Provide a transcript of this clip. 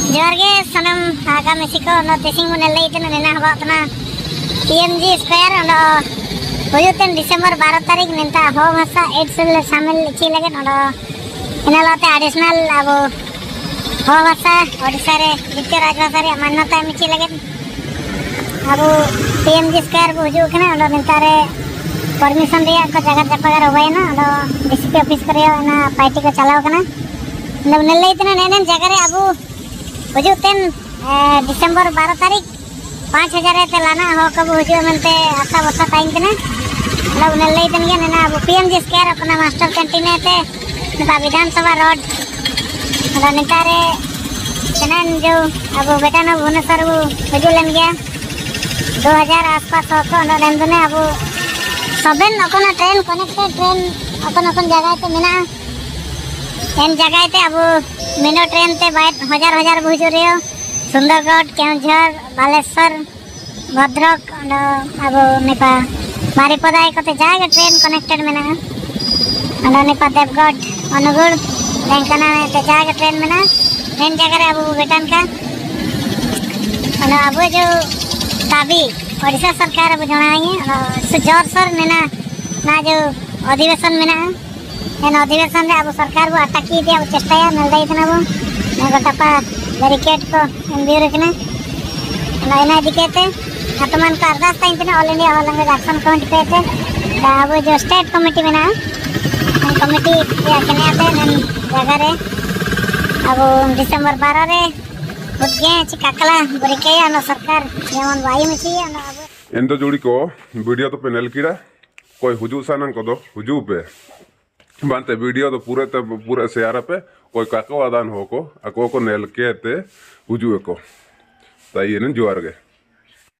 जोहार गे सनम हागा मेसिको नो तेसिंग मन लई तन नेना हबातना पीएमजी स्क्वायर ओनो हुयुतेन डिसेंबर 12 तारीख नेता हो भाषा एड्सुल शामिल ची लगे ओनो इनालाते एडिशनल अब हो भाषा ओडिसा रे द्वितीय राजभाषा रे मान्यता मिची लगे अब पीएमजी स्क्वायर को हुजु कने ओनो नेता रे परमिशन रिया को जगह जगह होयना ओनो डीसीपी ऑफिस करे ना पार्टी को चलाव कना नलई तन नेनेन जगह रे अब हुजुतेन डिसेंबर 12 तारीख 5000 ते लाना हो कब हुजु मनते आशा बसा टाइम कने लब नलई तन गे नेना अब पीएमजी स्क्वायर अपना मास्टर कैंटीन ते नेता विधानसभा रोड ओदा नेता रे कनन जो अब बेटा न भुवनेश्वर वो हुजु लन गया 2000 आसपास हो को नंदने अब सबन अपन ट्रेन कनेक्टेड ट्रेन अपन जगह ते मेना एन जगह ते अब मिनो ट्रेन ते हजार हजार बुझु रियो सुंदरगढ़ केवझर बालेश्वर भद्रक अब नेपा बारिपदा कोते जागे ट्रेन कनेक्टेड मेना और नेपा देवगढ़ अनुगुड़ ढेंकानाल ते जागे ट्रेन मेना ट्रेन जगह रे अब बेटन का और अब जो दाबी ओडिशा सरकार अब जणाई जोर सर मेना ना जो अधिवेशन मेना एन अधिवेशन रे अब सरकार वो अटकी दे अब चेष्टा नलदई तना वो गोटापा बैरिकेड को एमबीओ रखना लाइना दिकेते आत्मन का अरदास ताइन तना ऑल इंडिया होलंग एक्शन कमेटी पेते अब जो स्टेट कमेटी मेना कमेटी कने आते नन जगह रे अब डिसेंबर 12 रे उठगे चिकाकला बरिके अन सरकार जेमन वाई मिची अन अब एंदो जोड़ी को वीडियो तो पे नेलकीड़ा कोई हुजू सानन को दो हुजू पे बांते वीडियो तो पूरे शेयर पे कोई काको आदान हो को अको को नेल के ते हुजू को ताई ने जोर गे।